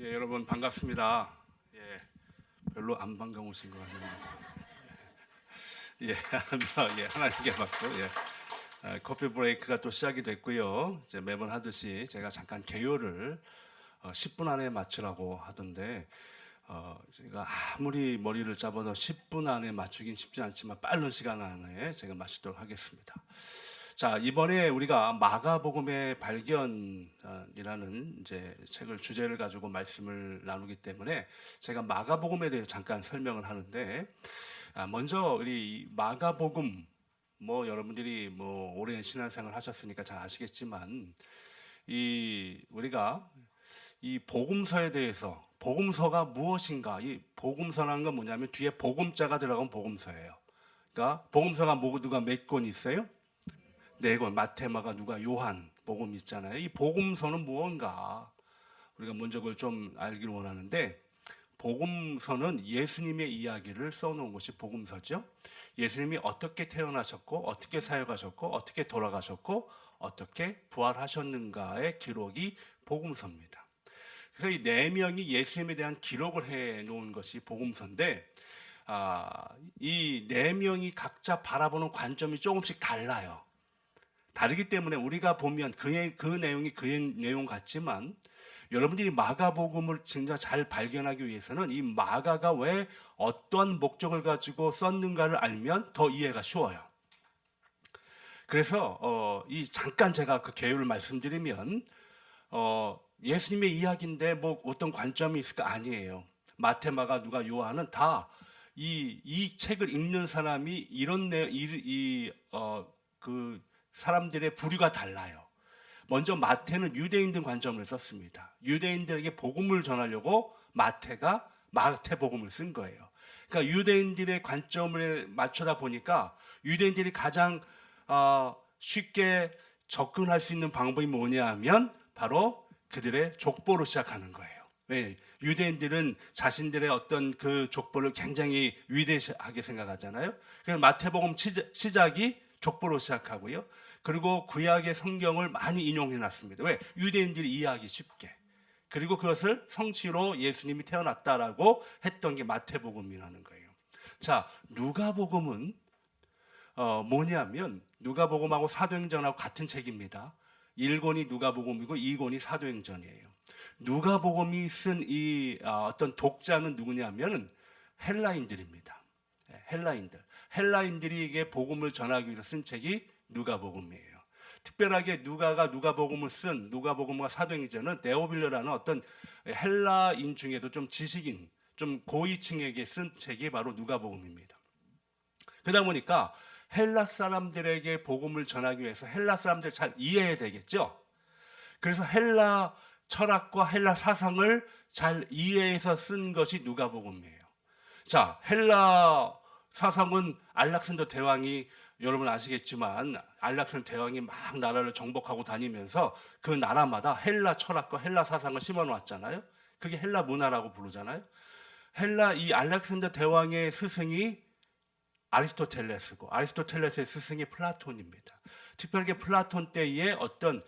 예, 여러분 반갑습니다. 예, 별로 안 반가우신 것 같네요. 예, 예, 하나님께 받고 커피 브레이크가 또 시작이 됐고요. 이제 매번 하듯이 제가 잠깐 개요를 10분 안에 맞추라고 하던데 제가 아무리 머리를 잡아도 10분 안에 맞추긴 쉽지 않지만 빠른 시간 안에 제가 마치도록 하겠습니다. 자, 이번에 우리가 마가복음의 발견이라는 이제 책을 주제를 가지고 말씀을 나누기 때문에 제가 마가복음에 대해서 잠깐 설명을 하는데, 먼저 우리 마가복음, 여러분들이 오랜 신앙생활 하셨으니까 잘 아시겠지만 우리가 이 복음서에 대해서, 복음서가 무엇인가, 이 복음서라는 건 뭐냐면 뒤에 복음자가 들어간 복음서예요. 그러니까 복음서가 모두가 몇 권 있어요? 네 권. 마태, 마가, 누가, 요한 복음 있잖아요. 이 복음서는 무언가 우리가 먼저 그걸 좀 알기를 원하는데, 복음서는 예수님의 이야기를 써놓은 것이 복음서죠. 예수님이 어떻게 태어나셨고, 어떻게 사역하셨고, 어떻게 돌아가셨고, 어떻게 부활하셨는가의 기록이 복음서입니다. 그래서 이 네 명이 예수님에 대한 기록을 해놓은 것이 복음서인데, 이 네 명이 각자 바라보는 관점이 조금씩 달라요. 다르기 때문에 우리가 보면 그 내용이 그 내용 같지만, 여러분들이 마가복음을 진짜 잘 발견하기 위해서는 이 마가가 왜 어떤 목적을 가지고 썼는가를 알면 더 이해가 쉬워요. 그래서 잠깐 제가 그 개요를 말씀드리면, 예수님의 이야기인데 어떤 관점이 있을까? 아니에요. 마태, 마가, 누가, 요한은 다 이 책을 읽는 사람이 이런 그 사람들의 부류가 달라요. 먼저 마태는 유대인들 관점을 썼습니다. 유대인들에게 복음을 전하려고 마태가 마태복음을 쓴 거예요. 그러니까 유대인들의 관점을 맞추다 보니까 유대인들이 가장 쉽게 접근할 수 있는 방법이 뭐냐 하면 바로 그들의 족보로 시작하는 거예요. 왜? 유대인들은 자신들의 어떤 그 족보를 굉장히 위대하게 생각하잖아요. 그래서 마태복음 시작이 족보로 시작하고요. 그리고 구약의 성경을 많이 인용해 놨습니다. 왜? 유대인들이 이해하기 쉽게. 그리고 그것을 성취로 예수님이 태어났다라고 했던 게 마태복음이라는 거예요. 자, 누가복음은 뭐냐면 누가복음하고 사도행전하고 같은 책입니다. 1권이 누가복음이고 2권이 사도행전이에요. 누가복음이 쓴 이 어떤 독자는 누구냐면은 헬라인들입니다. 헬라인들이 이게 복음을 전하기 위해서 쓴 책이 누가복음이에요. 특별하게 누가복음을 쓴 누가복음과 사도행전은 데오빌러라는 어떤 헬라인 중에도 좀 지식인, 좀 고위층에게 쓴 책이 바로 누가복음입니다. 그러다 보니까 헬라 사람들에게 복음을 전하기 위해서 헬라 사람들 잘 이해해야 되겠죠. 그래서 헬라 철학과 헬라 사상을 잘 이해해서 쓴 것이 누가복음이에요. 자, 헬라 사상은 알렉산더 대왕이, 여러분 아시겠지만 알렉산더 대왕이 막 나라를 정복하고 다니면서 그 나라마다 헬라 철학과 헬라 사상을 심어놓았잖아요. 그게 헬라 문화라고 부르잖아요. 이 알렉산더 대왕의 스승이 아리스토텔레스고 아리스토텔레스의 스승이 플라톤입니다. 특별하게 플라톤 때의 어떤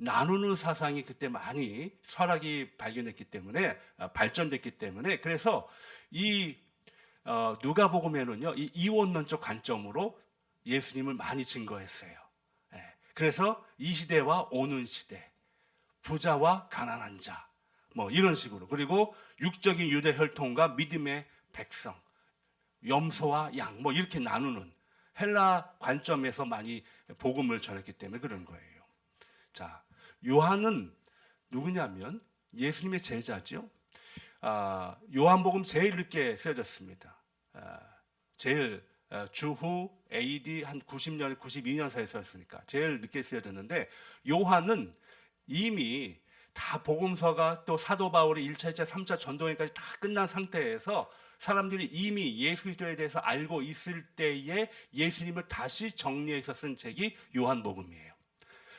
나누는 사상이 그때 많이 철학이 발견됐기 때문에 발전됐기 때문에, 그래서 이 누가복음에는요, 이 이원론적 관점으로 예수님을 많이 증거했어요. 그래서 이 시대와 오는 시대, 부자와 가난한 자, 이런 식으로, 그리고 육적인 유대 혈통과 믿음의 백성, 염소와 양, 이렇게 나누는 헬라 관점에서 많이 복음을 전했기 때문에 그런 거예요. 자, 요한은 누구냐면 예수님의 제자죠. 요한복음 제일 늦게 쓰여졌습니다. 제일 주후 AD 한 90년, 92년 사이에 썼으니까 제일 늦게 쓰여졌는데, 요한은 이미 다 복음서가 또 사도 바울의 1차, 2차, 3차 전도행까지 다 끝난 상태에서 사람들이 이미 예수 그리스도에 대해서 알고 있을 때에 예수님을 다시 정리해서 쓴 책이 요한복음이에요.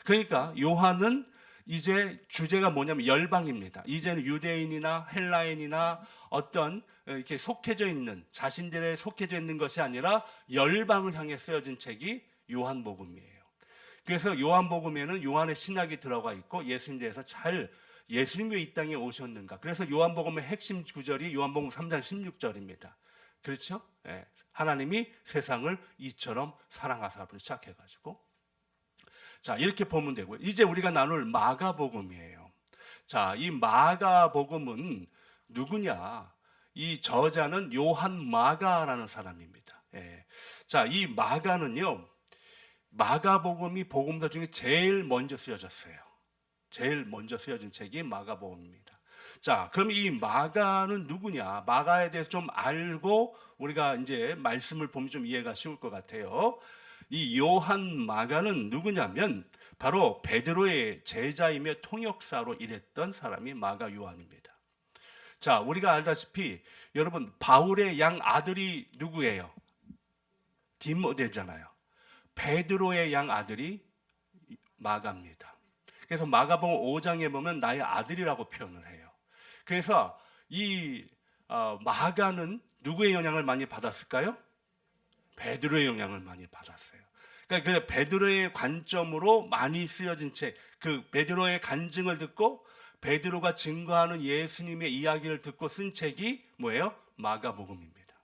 그러니까 요한은 이제 주제가 뭐냐면 열방입니다. 이제는 유대인이나 헬라인이나 어떤 이렇게 속해져 있는, 자신들의 속해져 있는 것이 아니라 열방을 향해 쓰여진 책이 요한복음이에요. 그래서 요한복음에는 요한의 신학이 들어가 있고 예수님에 대해서 잘 예수님이 왜 이 땅에 오셨는가? 그래서 요한복음의 핵심 구절이 요한복음 3장 16절입니다. 그렇죠? 예. 하나님이 세상을 이처럼 사랑하사부터 시작해가지고 자 이렇게 보면 되고요. 이제 우리가 나눌 마가복음이에요. 자, 이 마가복음은 누구냐? 이 저자는 요한 마가라는 사람입니다. 예. 자, 이 마가는요, 마가복음이 복음서 중에 제일 먼저 쓰여졌어요. 제일 먼저 쓰여진 책이 마가복음입니다. 자, 그럼 이 마가는 누구냐? 마가에 대해서 좀 알고 우리가 이제 말씀을 보면 좀 이해가 쉬울 것 같아요. 이 요한 마가는 누구냐면 바로 베드로의 제자이며 통역사로 일했던 사람이 마가 요한입니다. 자, 우리가 알다시피 여러분 바울의 양 아들이 누구예요? 디모데잖아요. 베드로의 양 아들이 마가입니다. 그래서 마가복음 5장에 보면 나의 아들이라고 표현을 해요. 그래서 이 마가는 누구의 영향을 많이 받았을까요? 베드로의 영향을 많이 받았어요. 그러니까 베드로의 관점으로 많이 쓰여진 책, 그 베드로의 간증을 듣고 베드로가 증거하는 예수님의 이야기를 듣고 쓴 책이 뭐예요? 마가복음입니다.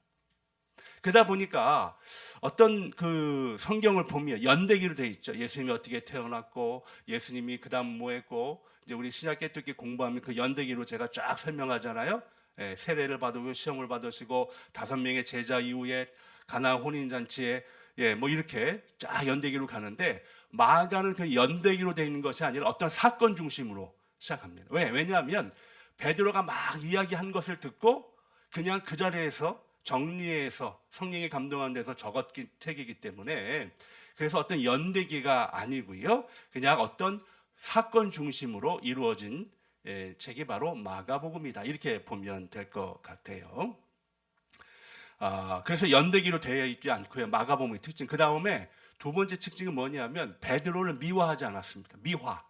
그러다 보니까 어떤 그 성경을 보면 연대기로 돼 있죠. 예수님이 어떻게 태어났고 예수님이 그다음 뭐 했고 이제 우리 신약 개특기 공부하면 그 연대기로 제가 쫙 설명하잖아요. 예, 세례를 받으고 시험을 받으시고 5명의 제자 이후에 가나 혼인 잔치에 예, 뭐 이렇게 쫙 연대기로 가는데 마가는 그 연대기로 돼 있는 것이 아니라 어떤 사건 중심으로 시작합니다. 왜냐하면 베드로가 막 이야기한 것을 듣고 그냥 그 자리에서 정리해서 성령이 감동한 데서 적었기 책이기 때문에 그래서 어떤 연대기가 아니고요. 그냥 어떤 사건 중심으로 이루어진 책이 바로 마가복음이다. 이렇게 보면 될 것 같아요. 그래서 연대기로 되어 있지 않고요. 마가복음의 특징. 그 다음에 두 번째 특징은 뭐냐면 베드로를 미화하지 않았습니다. 미화.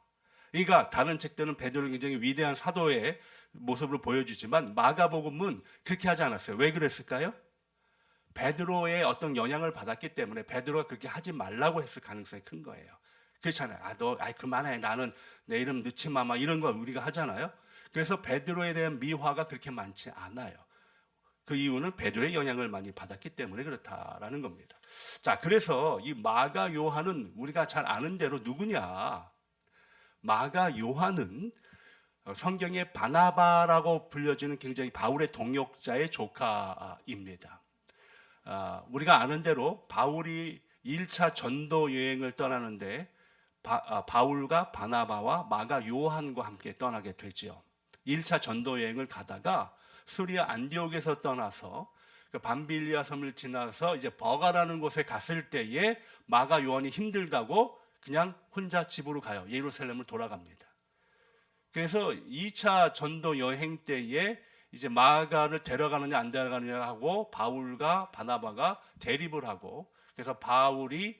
그러니까 다른 책들은 베드로를 굉장히 위대한 사도의 모습으로 보여주지만 마가복음은 그렇게 하지 않았어요. 왜 그랬을까요? 베드로의 어떤 영향을 받았기 때문에 베드로가 그렇게 하지 말라고 했을 가능성이 큰 거예요. 그렇잖아요. 그만해. 나는 내 이름 넣지 마. 이런 거 우리가 하잖아요. 그래서 베드로에 대한 미화가 그렇게 많지 않아요. 그 이유는 베드로의 영향을 많이 받았기 때문에 그렇다라는 겁니다. 자, 그래서 이 마가 요한은 우리가 잘 아는 대로 누구냐? 마가 요한은 성경의 바나바라고 불려지는 굉장히 바울의 동역자의 조카입니다. 우리가 아는 대로 바울이 1차 전도 여행을 떠나는데 바울과 바나바와 마가 요한과 함께 떠나게 되죠. 1차 전도 여행을 가다가 수리아 안디옥에서 떠나서 밤빌리아 섬을 지나서 이제 버가라는 곳에 갔을 때에 마가 요한이 힘들다고 그냥 혼자 집으로 가요. 예루살렘을 돌아갑니다. 그래서 2차 전도 여행 때에 이제 마가를 데려가느냐 안 데려가느냐 하고 바울과 바나바가 대립을 하고 그래서 바울이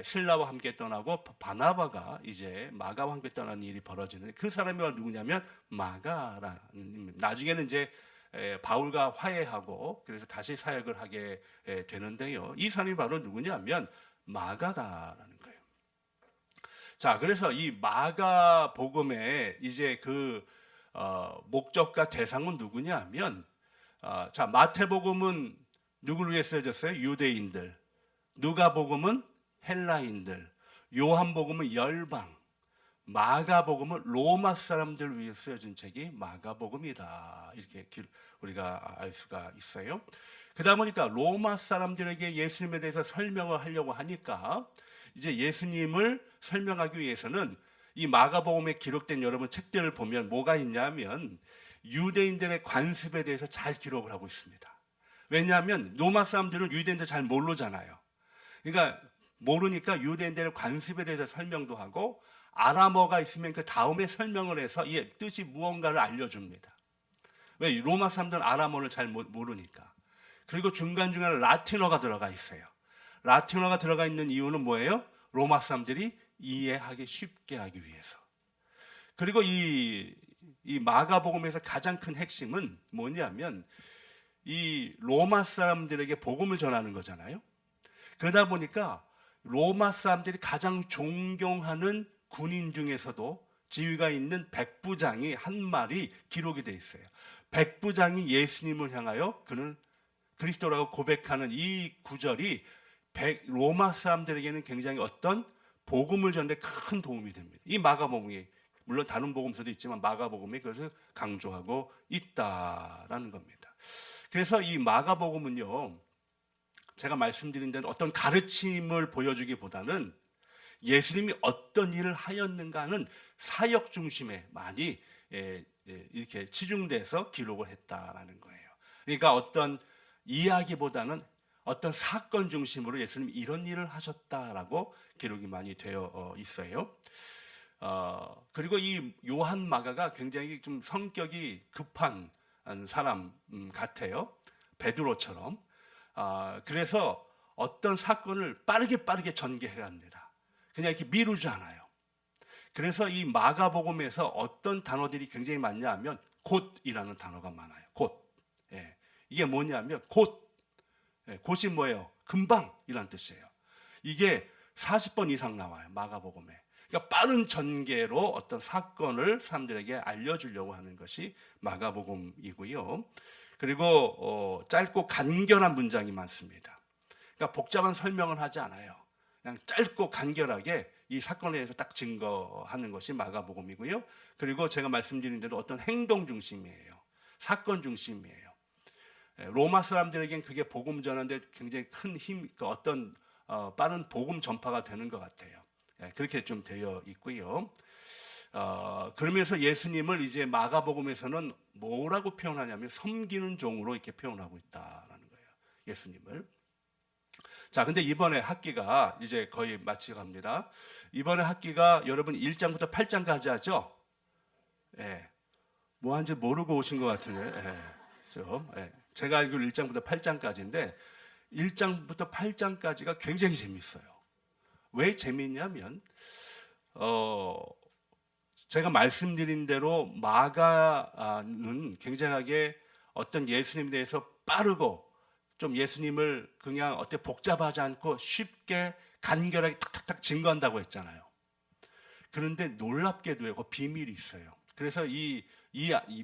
실라와 함께 떠나고 바나바가 이제 마가와 함께 떠나는 일이 벌어지는 그 사람이 누구냐면 마가라는 나중에는 이제 바울과 화해하고 그래서 다시 사역을 하게 되는데요. 이 사람이 바로 누구냐면 마가다라는 거예요. 자, 그래서 이 마가복음의 이제 그 목적과 대상은 누구냐면 자, 마태복음은 누구를 위해 쓰여졌어요? 유대인들. 누가복음은 헬라인들. 요한복음은 열방. 마가복음은 로마 사람들 위해 쓰여진 책이 마가복음이다. 이렇게 우리가 알 수가 있어요. 그러다 보니까 로마 사람들에게 예수님에 대해서 설명을 하려고 하니까 이제 예수님을 설명하기 위해서는 이 마가복음에 기록된 여러분 책들을 보면 뭐가 있냐면 유대인들의 관습에 대해서 잘 기록을 하고 있습니다. 왜냐하면 로마 사람들은 유대인들 잘 모르잖아요. 그러니까 모르니까 유대인들의 관습에 대해서 설명도 하고 아람어가 있으면 그 다음에 설명을 해서 이 뜻이 무언가를 알려줍니다. 왜? 로마 사람들은 아람어를 잘 모르니까. 그리고 중간중간에 라틴어가 들어가 있어요. 라틴어가 들어가 있는 이유는 뭐예요? 로마 사람들이 이해하기 쉽게 하기 위해서. 그리고 이 마가복음에서 가장 큰 핵심은 뭐냐면 이 로마 사람들에게 복음을 전하는 거잖아요. 그러다 보니까 로마 사람들이 가장 존경하는 군인 중에서도 지위가 있는 백부장이 한 말이 기록이 돼 있어요. 백부장이 예수님을 향하여 그는 그리스도라고 고백하는 이 구절이 로마 사람들에게는 굉장히 어떤 복음을 전하는 데 큰 도움이 됩니다. 이 마가복음이 물론 다른 복음서도 있지만 마가복음이 그것을 강조하고 있다라는 겁니다. 그래서 이 마가복음은요, 제가 말씀드린 대로 어떤 가르침을 보여주기보다는 예수님이 어떤 일을 하였는가는 사역 중심에 많이 이렇게 치중돼서 기록을 했다라는 거예요. 그러니까 어떤 이야기보다는 어떤 사건 중심으로 예수님이 이런 일을 하셨다라고 기록이 많이 되어 있어요. 그리고 이 요한 마가가 굉장히 좀 성격이 급한 사람 같아요. 베드로처럼. 그래서 어떤 사건을 빠르게 전개해 갑니다. 그냥 이렇게 미루지 않아요. 그래서 이 마가복음에서 어떤 단어들이 굉장히 많냐 하면 곧이라는 단어가 많아요. 곧. 예. 이게 뭐냐면 곧이 뭐예요? 금방이라는 뜻이에요. 이게 40번 이상 나와요. 마가복음에. 그러니까 빠른 전개로 어떤 사건을 사람들에게 알려주려고 하는 것이 마가복음이고요. 그리고 짧고 간결한 문장이 많습니다. 그러니까 복잡한 설명을 하지 않아요. 그냥 짧고 간결하게 이 사건에 대해서 딱 증거하는 것이 마가복음이고요. 그리고 제가 말씀드린 대로 어떤 행동 중심이에요. 사건 중심이에요. 로마 사람들에겐 그게 복음 전하는데 굉장히 큰 힘, 어떤 빠른 복음 전파가 되는 것 같아요. 그렇게 좀 되어 있고요. 그러면서 예수님을 이제 마가복음에서는 뭐라고 표현하냐면 섬기는 종으로 이렇게 표현하고 있다라는 거예요. 예수님을. 자, 근데 이번에 학기가 이제 거의 마치 갑니다. 이번에 학기가 여러분 1장부터 8장까지 하죠? 예. 뭐 하는지 모르고 오신 것 같은데. 예. 그렇죠? 예. 제가 알기로 1장부터 8장까지인데 1장부터 8장까지가 굉장히 재밌어요. 왜 재미있냐면 제가 말씀드린 대로 마가는 굉장하게 어떤 예수님에 대해서 빠르고 좀 예수님을 그냥 어떻게 복잡하지 않고 쉽게 간결하게 탁탁탁 증거한다고 했잖아요. 그런데 놀랍게도요, 그 비밀이 있어요. 그래서 이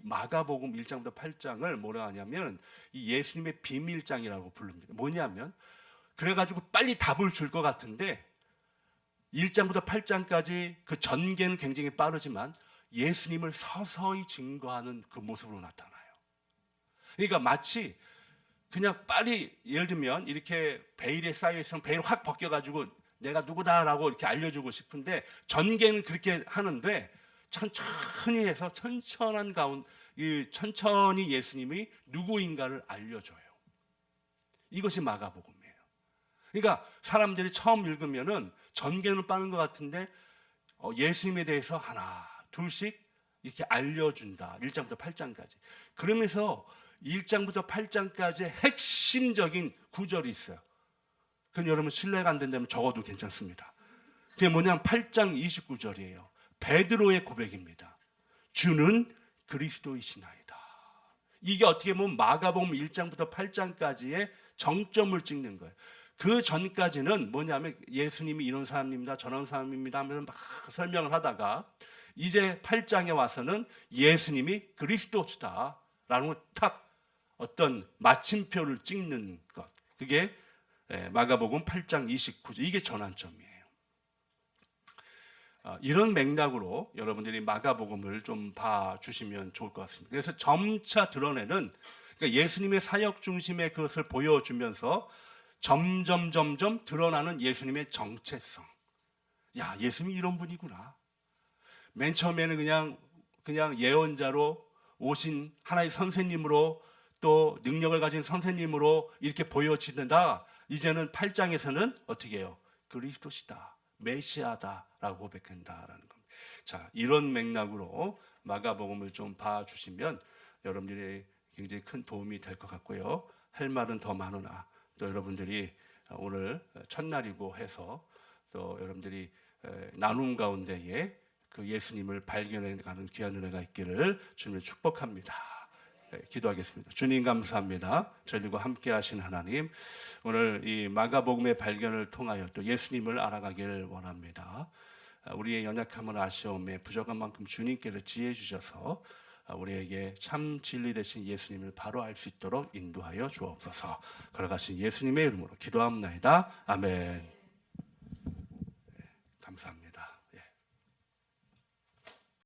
마가복음 1장부터 8장을 뭐라 하냐면 이 예수님의 비밀장이라고 부릅니다. 뭐냐면 그래가지고 빨리 답을 줄 것 같은데 1장부터 8장까지 그 전개는 굉장히 빠르지만 예수님을 서서히 증거하는 그 모습으로 나타나요. 그러니까 마치 그냥 빨리 예를 들면 이렇게 베일에 쌓여 있으면 베일 확 벗겨가지고 내가 누구다라고 이렇게 알려주고 싶은데 전개는 그렇게 하는데 천천히 해서 천천히 예수님이 누구인가를 알려줘요. 이것이 마가복음이에요. 그러니까 사람들이 처음 읽으면은 전개는 빠른 것 같은데 예수님에 대해서 하나 둘씩 이렇게 알려준다. 1장부터 8장까지. 그러면서 1장부터 8장까지의 핵심적인 구절이 있어요. 그건 여러분 신뢰가 안 된다면 적어도 괜찮습니다. 그게 뭐냐면 8장 29절이에요. 베드로의 고백입니다. 주는 그리스도이시나이다. 이게 어떻게 보면 마가복음 1장부터 8장까지의 정점을 찍는 거예요. 그 전까지는 뭐냐면 예수님이 이런 사람입니다. 저런 사람입니다 하면서 막 설명을 하다가 이제 8장에 와서는 예수님이 그리스도시다라는 탁 어떤 마침표를 찍는 것. 그게 마가복음 8장 29절. 이게 전환점이에요. 이런 맥락으로 여러분들이 마가복음을 좀 봐주시면 좋을 것 같습니다. 그래서 점차 드러내는 그러니까 예수님의 사역 중심의 그것을 보여주면서 점점 드러나는 예수님의 정체성. 야, 예수님이 이런 분이구나. 맨 처음에는 그냥 예언자로 오신 하나의 선생님으로 또 능력을 가진 선생님으로 이렇게 보여지는다. 이제는 8장에서는 어떻게 해요? 그리스도시다. 메시아다라고 고백한다라는 겁니다. 자, 이런 맥락으로 마가복음을 좀 봐주시면 여러분들이 굉장히 큰 도움이 될 것 같고요. 할 말은 더 많으나 또 여러분들이 오늘 첫날이고 해서 또 여러분들이 나눔 가운데에 그 예수님을 발견해가는 귀한 은혜가 있기를 주님을 축복합니다. 기도하겠습니다. 주님 감사합니다. 저희들과 함께 하신 하나님, 오늘 이 마가복음의 발견을 통하여 또 예수님을 알아가길 원합니다. 우리의 연약함을 아시오매 부족한 만큼 주님께서 지혜 주셔서 우리에게 참 진리 되신 예수님을 바로 알 수 있도록 인도하여 주옵소서. 걸어가신 예수님의 이름으로 기도합나이다. 아멘. 감사합니다.